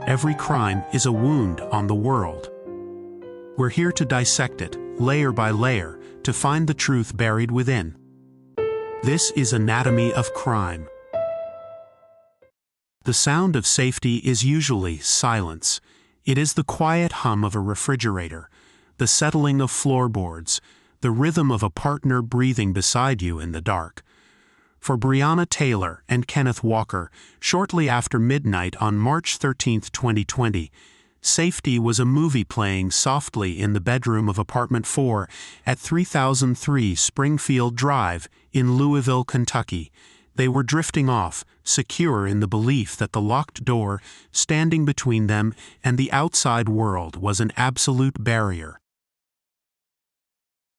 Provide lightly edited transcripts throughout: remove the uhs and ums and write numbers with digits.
every crime is a wound on the world. We're here to dissect it, layer by layer, to find the truth buried within. This is Anatomy of Crime. The sound of safety is usually silence. It is the quiet hum of a refrigerator, the settling of floorboards, the rhythm of a partner breathing beside you in the dark. For Breonna Taylor and Kenneth Walker, shortly after midnight on March 13, 2020, safety was a movie playing softly in the bedroom of apartment 4 at 3003 Springfield Drive in Louisville, Kentucky. They were drifting off, secure in the belief that the locked door, standing between them and the outside world, was an absolute barrier.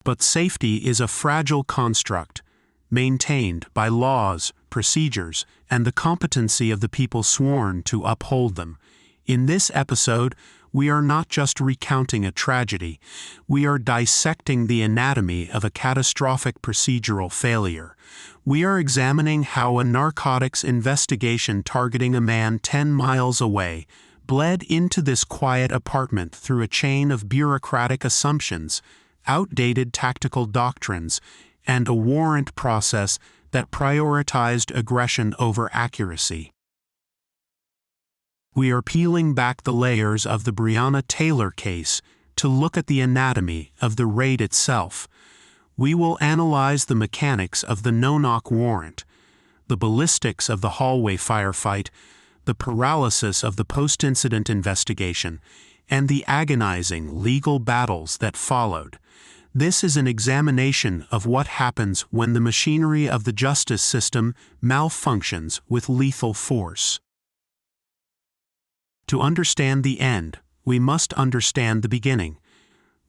But safety is a fragile construct, maintained by laws, procedures, and the competency of the people sworn to uphold them. In this episode, we are not just recounting a tragedy, we are dissecting the anatomy of a catastrophic procedural failure. We are examining how a narcotics investigation targeting a man 10 miles away bled into this quiet apartment through a chain of bureaucratic assumptions, outdated tactical doctrines, and a warrant process that prioritized aggression over accuracy. We are peeling back the layers of the Breonna Taylor case to look at the anatomy of the raid itself. We will analyze the mechanics of the no-knock warrant, the ballistics of the hallway firefight, the paralysis of the post-incident investigation, and the agonizing legal battles that followed. This is an examination of what happens when the machinery of the justice system malfunctions with lethal force. To understand the end, we must understand the beginning.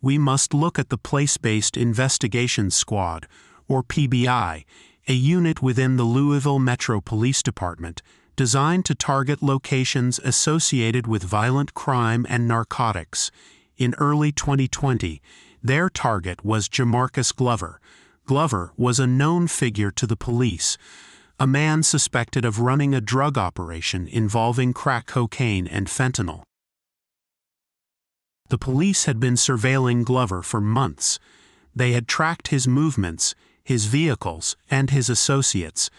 We must look at the Place-Based Investigations Squad, or PBI, a unit within the Louisville Metro Police Department designed to target locations associated with violent crime and narcotics. In early 2020, their target was Jamarcus Glover. Glover was a known figure to the police, a man suspected of running a drug operation involving crack cocaine and fentanyl. The police had been surveilling Glover for months. They had tracked his movements, his vehicles, and his associates.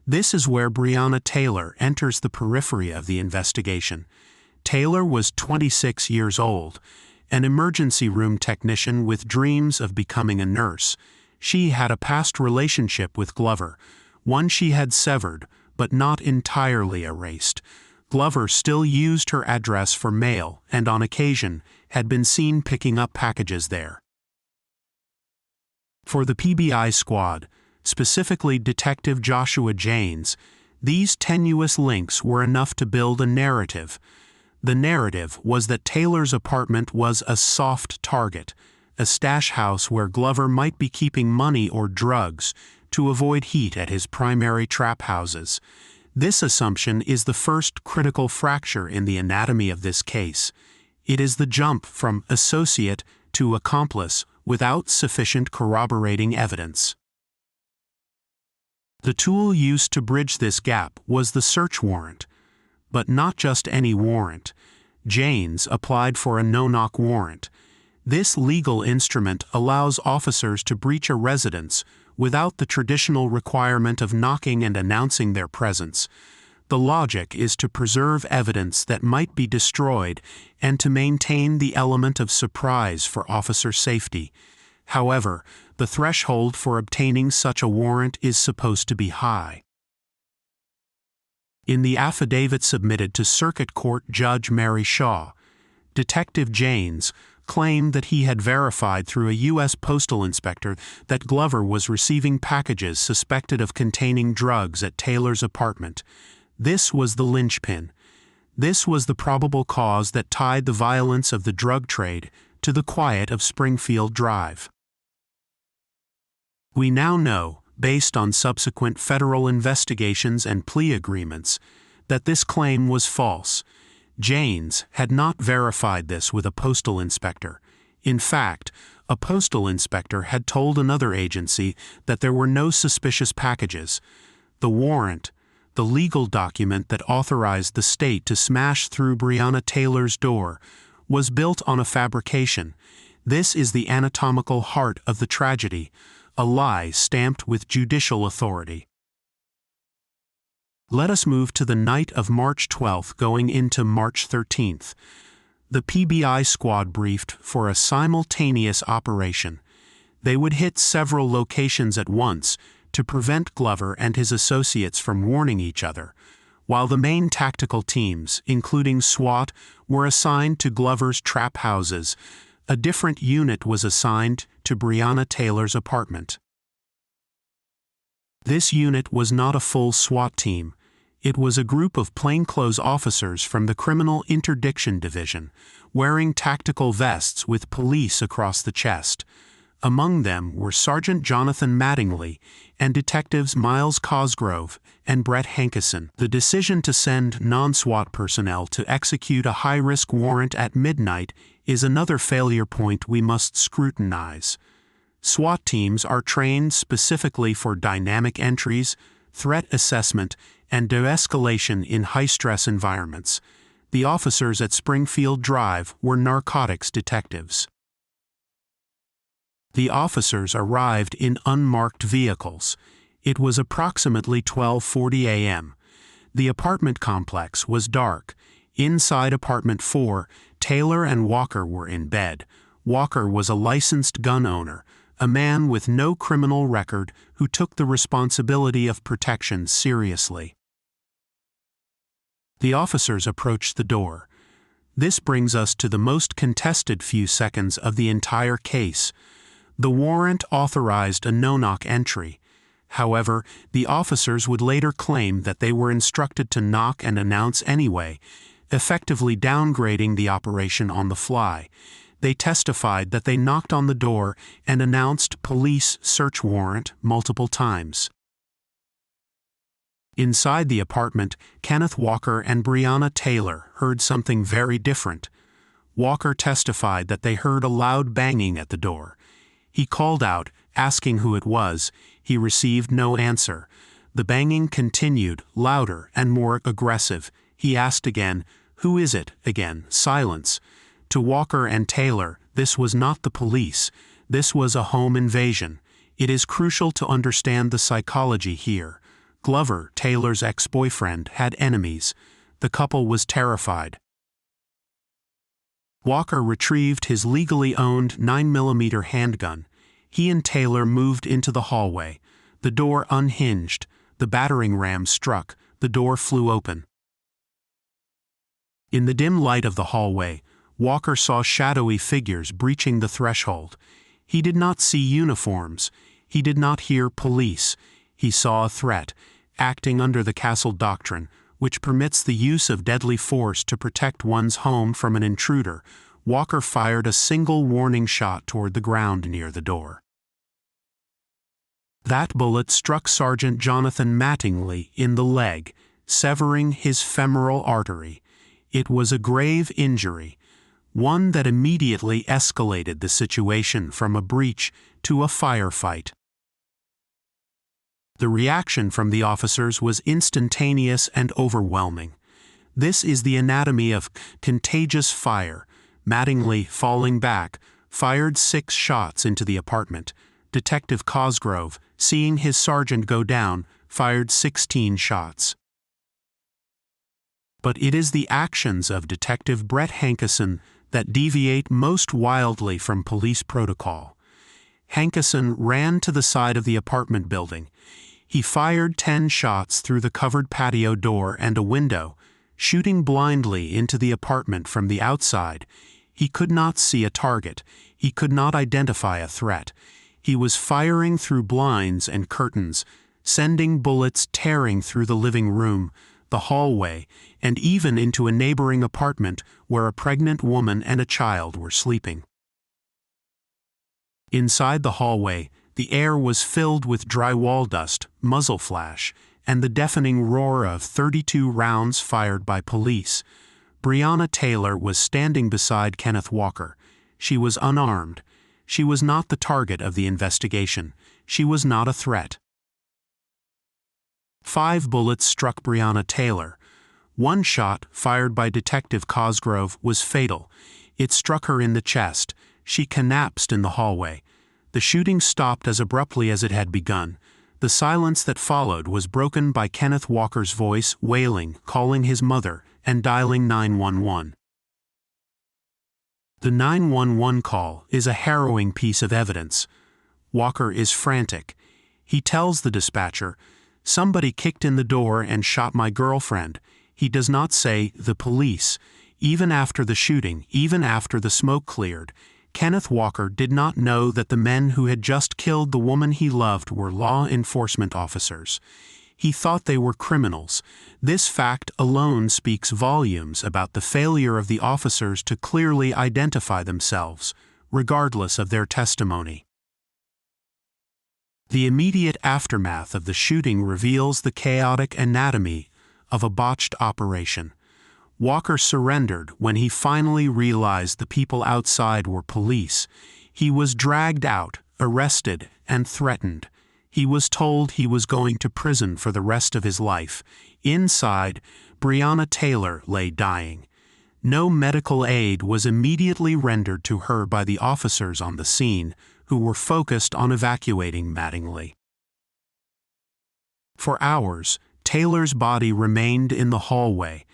This is where Breonna Taylor enters the periphery of the investigation. Taylor was 26 years old, an emergency room technician with dreams of becoming a nurse. She had a past relationship with Glover, one she had severed, but not entirely erased. Glover still used her address for mail and on occasion had been seen picking up packages there. For the PBI squad, specifically Detective Joshua Janes, these tenuous links were enough to build a narrative. The narrative was that Taylor's apartment was a soft target, a stash house where Glover might be keeping money or drugs to avoid heat at his primary trap houses. This assumption is the first critical fracture in the anatomy of this case. It is the jump from associate to accomplice without sufficient corroborating evidence. The tool used to bridge this gap was the search warrant. But not just any warrant. Janes applied for a no-knock warrant. This legal instrument allows officers to breach a residence without the traditional requirement of knocking and announcing their presence. The logic is to preserve evidence that might be destroyed and to maintain the element of surprise for officer safety. However, the threshold for obtaining such a warrant is supposed to be high. In the affidavit submitted to Circuit Court Judge Mary Shaw, Detective Janes claimed that he had verified through a U.S. postal inspector that Glover was receiving packages suspected of containing drugs at Taylor's apartment. This was the linchpin. This was the probable cause that tied the violence of the drug trade to the quiet of Springfield Drive. We now know, based on subsequent federal investigations and plea agreements, that this claim was false. Janes had not verified this with a postal inspector. In fact, a postal inspector had told another agency that there were no suspicious packages. The warrant, the legal document that authorized the state to smash through Breonna Taylor's door, was built on a fabrication. This is the anatomical heart of the tragedy, a lie stamped with judicial authority. Let us move to the night of March 12th going into March 13th. The PBI squad briefed for a simultaneous operation. They would hit several locations at once to prevent Glover and his associates from warning each other, while the main tactical teams, including SWAT, were assigned to Glover's trap houses. A different unit was assigned to Breonna Taylor's apartment. This unit was not a full SWAT team. It was a group of plainclothes officers from the Criminal Interdiction Division, wearing tactical vests with police across the chest. Among them were Sergeant Jonathan Mattingly and Detectives Miles Cosgrove and Brett Hankison. The decision to send non-SWAT personnel to execute a high-risk warrant at midnight is another failure point we must scrutinize. SWAT teams are trained specifically for dynamic entries, threat assessment, and de-escalation in high-stress environments. The officers at Springfield Drive were narcotics detectives. The officers arrived in unmarked vehicles. It was approximately 12:40 a.m. The apartment complex was dark. Inside apartment 4, Taylor and Walker were in bed. Walker was a licensed gun owner, a man with no criminal record who took the responsibility of protection seriously. The officers approached the door. This brings us to the most contested few seconds of the entire case. The warrant authorized a no-knock entry. However, the officers would later claim that they were instructed to knock and announce anyway, effectively downgrading the operation on the fly. They testified that they knocked on the door and announced police search warrant multiple times. Inside the apartment, Kenneth Walker and Breonna Taylor heard something very different. Walker testified that they heard a loud banging at the door. He called out, asking who it was. He received no answer. The banging continued, louder and more aggressive. He asked again, "Who is it?" Again, silence. To Walker and Taylor, this was not the police. This was a home invasion. It is crucial to understand the psychology here. Glover, Taylor's ex-boyfriend, had enemies. The couple was terrified. Walker retrieved his legally owned 9mm handgun. He and Taylor moved into the hallway. The door unhinged. The battering ram struck. The door flew open. In the dim light of the hallway, Walker saw shadowy figures breaching the threshold. He did not see uniforms. He did not hear police. He saw a threat, acting under the castle doctrine, which permits the use of deadly force to protect one's home from an intruder. Walker fired a single warning shot toward the ground near the door. That bullet struck Sergeant Jonathan Mattingly in the leg, severing his femoral artery. It was a grave injury, one that immediately escalated the situation from a breach to a firefight. The reaction from the officers was instantaneous and overwhelming. This is the anatomy of contagious fire. Mattingly, falling back, fired 6 shots into the apartment. Detective Cosgrove, seeing his sergeant go down, fired 16 shots. But it is the actions of Detective Brett Hankison that deviate most wildly from police protocol. Hankison ran to the side of the apartment building. He fired 10 shots through the covered patio door and a window, shooting blindly into the apartment from the outside. He could not see a target. He could not identify a threat. He was firing through blinds and curtains, sending bullets tearing through the living room, the hallway, and even into a neighboring apartment where a pregnant woman and a child were sleeping. Inside the hallway, the air was filled with drywall dust, muzzle flash, and the deafening roar of 32 rounds fired by police. Breonna Taylor was standing beside Kenneth Walker. She was unarmed. She was not the target of the investigation. She was not a threat. 5 bullets struck Breonna Taylor. One shot, fired by Detective Cosgrove, was fatal. It struck her in the chest. She collapsed in the hallway. The shooting stopped as abruptly as it had begun. The silence that followed was broken by Kenneth Walker's voice wailing, calling his mother, and dialing 911. The 911 call is a harrowing piece of evidence. Walker is frantic. He tells the dispatcher, "Somebody kicked in the door and shot my girlfriend." He does not say, "the police." Even after the shooting, even after the smoke cleared, Kenneth Walker did not know that the men who had just killed the woman he loved were law enforcement officers. He thought they were criminals. This fact alone speaks volumes about the failure of the officers to clearly identify themselves, regardless of their testimony. The immediate aftermath of the shooting reveals the chaotic anatomy of a botched operation. Walker surrendered when he finally realized the people outside were police. He was dragged out, arrested, and threatened. He was told he was going to prison for the rest of his life. Inside, Breonna Taylor lay dying. No medical aid was immediately rendered to her by the officers on the scene, who were focused on evacuating Mattingly. For hours, Taylor's body remained in the hallway.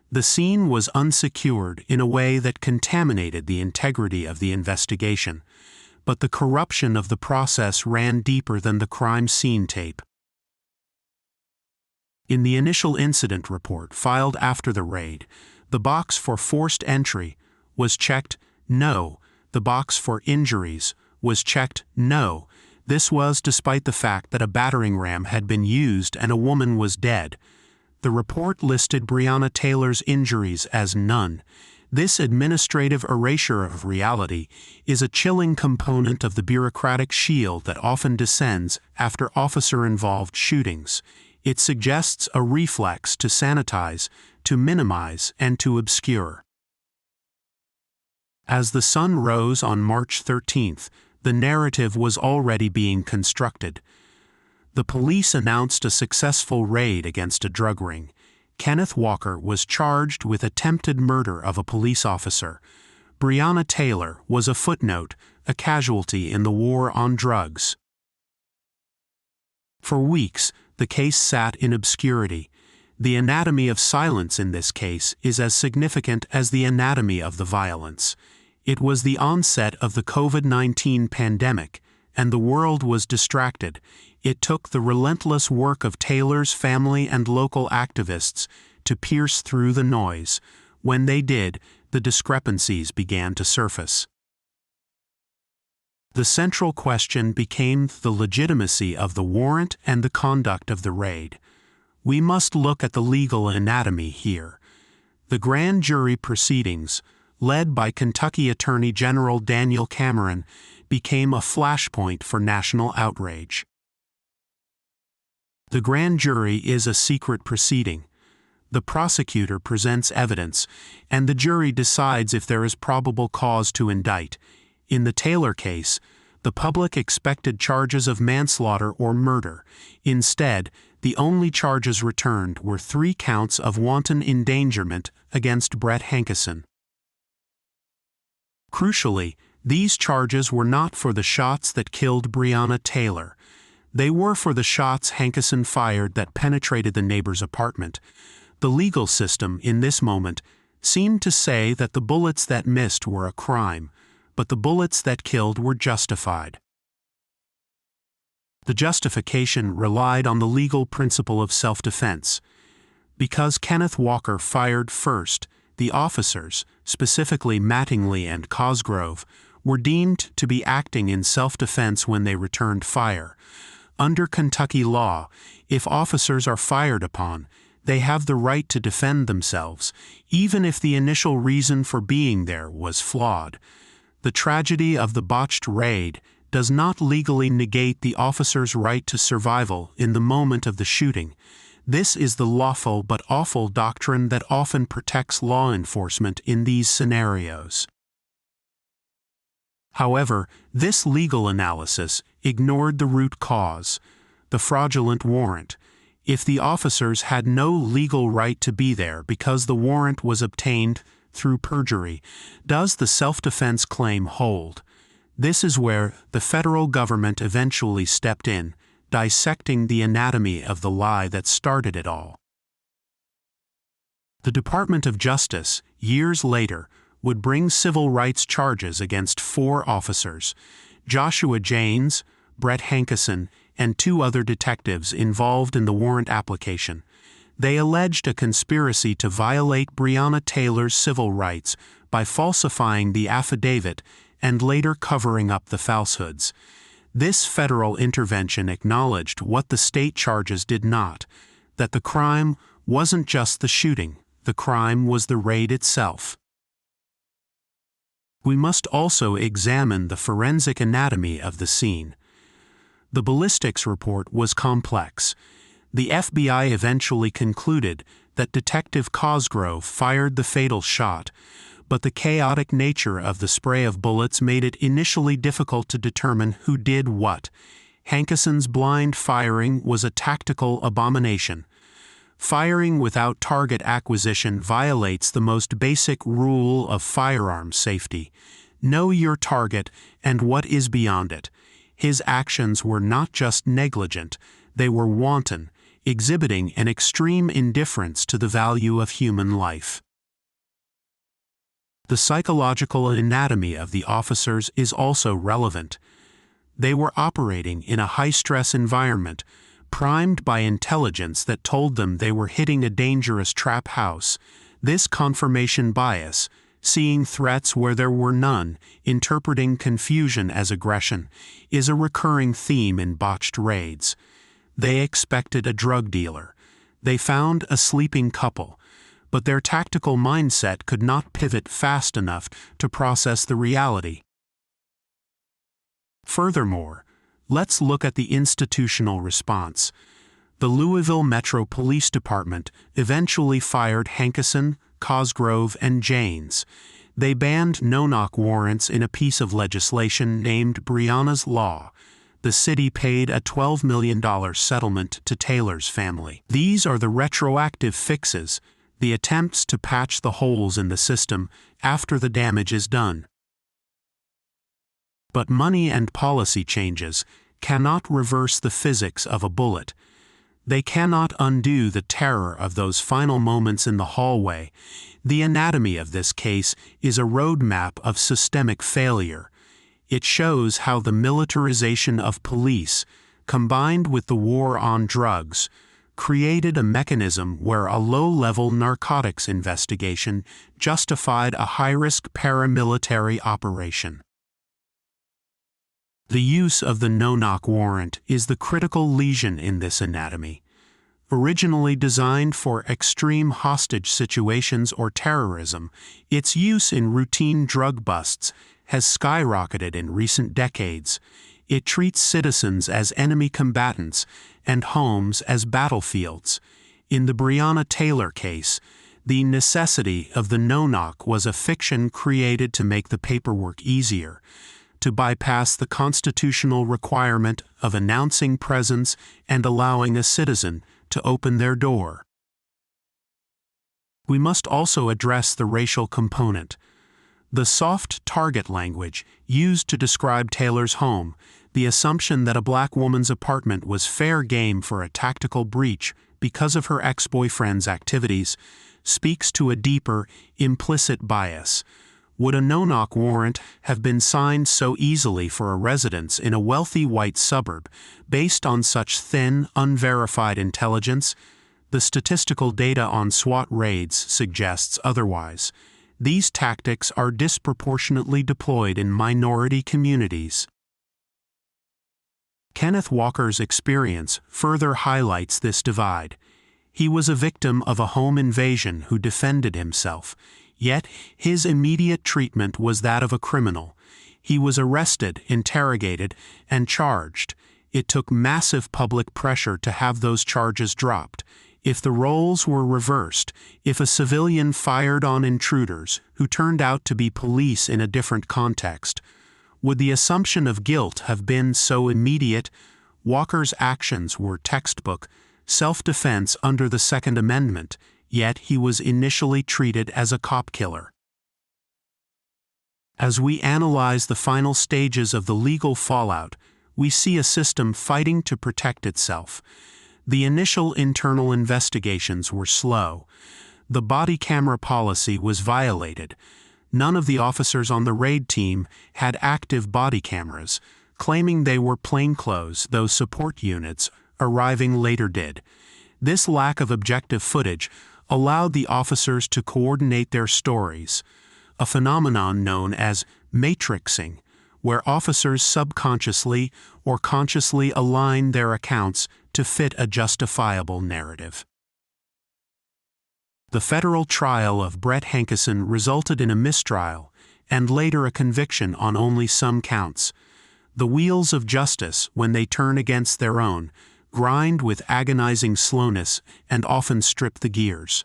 The scene was unsecured in a way that contaminated the integrity of the investigation, but the corruption of the process ran deeper than the crime scene tape. In the initial incident report filed after the raid, the box for forced entry was checked no. The box for injuries was checked no. This was despite the fact that a battering ram had been used and a woman was dead. The report listed Breonna Taylor's injuries as none. This administrative erasure of reality is a chilling component of the bureaucratic shield that often descends after officer-involved shootings. It suggests a reflex to sanitize, to minimize, and to obscure. As the sun rose on March 13th, the narrative was already being constructed. The police announced a successful raid against a drug ring. Kenneth Walker was charged with attempted murder of a police officer. Breonna Taylor was a footnote, a casualty in the war on drugs. For weeks, the case sat in obscurity. The anatomy of silence in this case is as significant as the anatomy of the violence. It was the onset of the COVID-19 pandemic, and the world was distracted. It took the relentless work of Taylor's family and local activists to pierce through the noise. When they did, the discrepancies began to surface. The central question became the legitimacy of the warrant and the conduct of the raid. We must look at the legal anatomy here. The grand jury proceedings, led by Kentucky Attorney General Daniel Cameron, became a flashpoint for national outrage. The grand jury is a secret proceeding. The prosecutor presents evidence, and the jury decides if there is probable cause to indict. In the Taylor case, the public expected charges of manslaughter or murder. Instead, the only charges returned were 3 counts of wanton endangerment against Brett Hankison. Crucially, these charges were not for the shots that killed Breonna Taylor. They were for the shots Hankison fired that penetrated the neighbor's apartment. The legal system, in this moment, seemed to say that the bullets that missed were a crime, but the bullets that killed were justified. The justification relied on the legal principle of self-defense. Because Kenneth Walker fired first, the officers, specifically Mattingly and Cosgrove, were deemed to be acting in self-defense when they returned fire. Under Kentucky law, if officers are fired upon, they have the right to defend themselves, even if the initial reason for being there was flawed. The tragedy of the botched raid does not legally negate the officer's right to survival in the moment of the shooting. This is the lawful but awful doctrine that often protects law enforcement in these scenarios. However, this legal analysis ignored the root cause, the fraudulent warrant. if the officers had no legal right to be there because the warrant was obtained through perjury, does the self-defense claim hold? This is where the federal government eventually stepped in, dissecting the anatomy of the lie that started it all. The Department of Justice, years later, would bring civil rights charges against 4 officers, Joshua Janes, Brett Hankison, and 2 other detectives involved in the warrant application. They alleged a conspiracy to violate Breonna Taylor's civil rights by falsifying the affidavit and later covering up the falsehoods. This federal intervention acknowledged what the state charges did not, that the crime wasn't just the shooting, the crime was the raid itself. We must also examine the forensic anatomy of the scene. The ballistics report was complex. The FBI eventually concluded that Detective Cosgrove fired the fatal shot, but the chaotic nature of the spray of bullets made it initially difficult to determine who did what. Hankison's blind firing was a tactical abomination. Firing without target acquisition violates the most basic rule of firearms safety: know your target and what is beyond it. His actions were not just negligent, they were wanton, exhibiting an extreme indifference to the value of human life. The psychological anatomy of the officers is also relevant. They were operating in a high-stress environment, primed by intelligence that told them they were hitting a dangerous trap house. This confirmation bias, seeing threats where there were none, interpreting confusion as aggression, is a recurring theme in botched raids. They expected a drug dealer. They found a sleeping couple, but their tactical mindset could not pivot fast enough to process the reality. Furthermore, let's look at the institutional response. The Louisville Metro Police Department eventually fired Hankison, Cosgrove, and Janes. They banned no-knock warrants in a piece of legislation named Breonna's Law. The city paid a $12 million settlement to Taylor's family. These are the retroactive fixes, the attempts to patch the holes in the system after the damage is done. But money and policy changes cannot reverse the physics of a bullet. They cannot undo the terror of those final moments in the hallway. The anatomy of this case is a roadmap of systemic failure. It shows how the militarization of police, combined with the war on drugs, created a mechanism where a low-level narcotics investigation justified a high-risk paramilitary operation. The use of the no-knock warrant is the critical lesion in this anatomy. Originally designed for extreme hostage situations or terrorism, its use in routine drug busts has skyrocketed in recent decades. It treats citizens as enemy combatants and homes as battlefields. In the Breonna Taylor case, the necessity of the no-knock was a fiction created to make the paperwork easier, to bypass the constitutional requirement of announcing presence and allowing a citizen to open their door. We must also address the racial component. The soft target language used to describe Taylor's home, the assumption that a black woman's apartment was fair game for a tactical breach because of her ex-boyfriend's activities, speaks to a deeper, implicit bias. Would a no-knock warrant have been signed so easily for a residence in a wealthy white suburb based on such thin, unverified intelligence? The statistical data on SWAT raids suggests otherwise. These tactics are disproportionately deployed in minority communities. Kenneth Walker's experience further highlights this divide. He was a victim of a home invasion who defended himself. Yet, his immediate treatment was that of a criminal. He was arrested, interrogated, and charged. It took massive public pressure to have those charges dropped. If the roles were reversed, if a civilian fired on intruders who turned out to be police in a different context, would the assumption of guilt have been so immediate? Walker's actions were textbook self-defense under the Second Amendment, yet he was initially treated as a cop killer. As we analyze the final stages of the legal fallout, we see a system fighting to protect itself. The initial internal investigations were slow. The body camera policy was violated. None of the officers on the raid team had active body cameras, claiming they were plainclothes, though support units arriving later did. This lack of objective footage allowed the officers to coordinate their stories, a phenomenon known as matrixing, where officers subconsciously or consciously align their accounts to fit a justifiable narrative. The federal trial of Brett Hankison resulted in a mistrial and later a conviction on only some counts. The wheels of justice, when they turn against their own, grind with agonizing slowness and often strip the gears.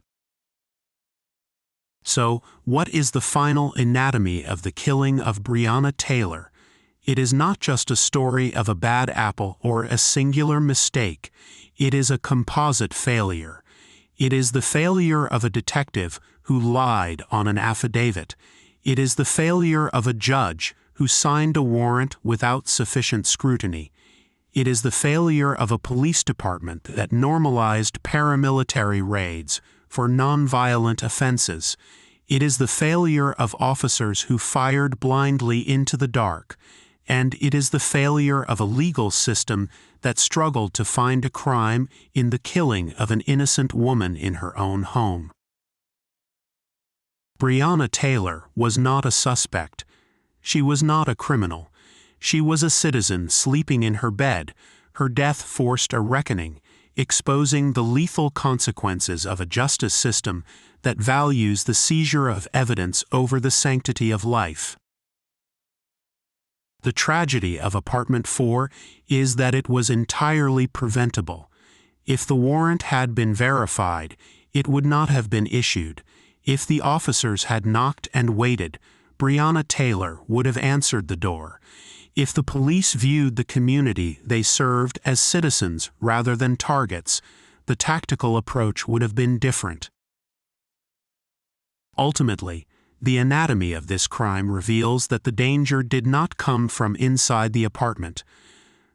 So, what is the final anatomy of the killing of Breonna Taylor? It is not just a story of a bad apple or a singular mistake. It is a composite failure. It is the failure of a detective who lied on an affidavit. It is the failure of a judge who signed a warrant without sufficient scrutiny. It is the failure of a police department that normalized paramilitary raids for nonviolent offenses. It is the failure of officers who fired blindly into the dark. And it is the failure of a legal system that struggled to find a crime in the killing of an innocent woman in her own home. Breonna Taylor was not a suspect. She was not a criminal. She was a citizen sleeping in her bed. Her death forced a reckoning, exposing the lethal consequences of a justice system that values the seizure of evidence over the sanctity of life. The tragedy of Apartment 4 is that it was entirely preventable. If the warrant had been verified, it would not have been issued. If the officers had knocked and waited, Breonna Taylor would have answered the door. If the police viewed the community they served as citizens rather than targets, the tactical approach would have been different. Ultimately, the anatomy of this crime reveals that the danger did not come from inside the apartment.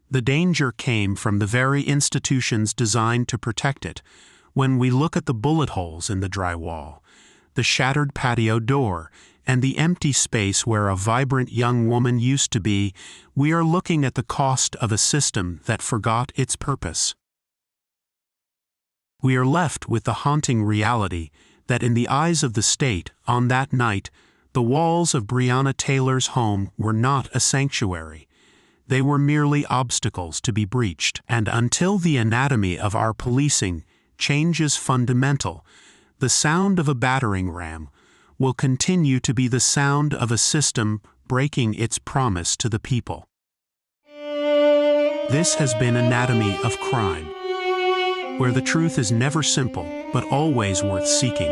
The danger came from the very institutions designed to protect it. When we look at the bullet holes in the drywall, the shattered patio door, and the empty space where a vibrant young woman used to be, we are looking at the cost of a system that forgot its purpose. We are left with the haunting reality that in the eyes of the state, on that night, the walls of Breonna Taylor's home were not a sanctuary. They were merely obstacles to be breached. And until the anatomy of our policing changes fundamental, the sound of a battering ram will continue to be the sound of a system breaking its promise to the people. This has been Anatomy of Crime, where the truth is never simple, but always worth seeking.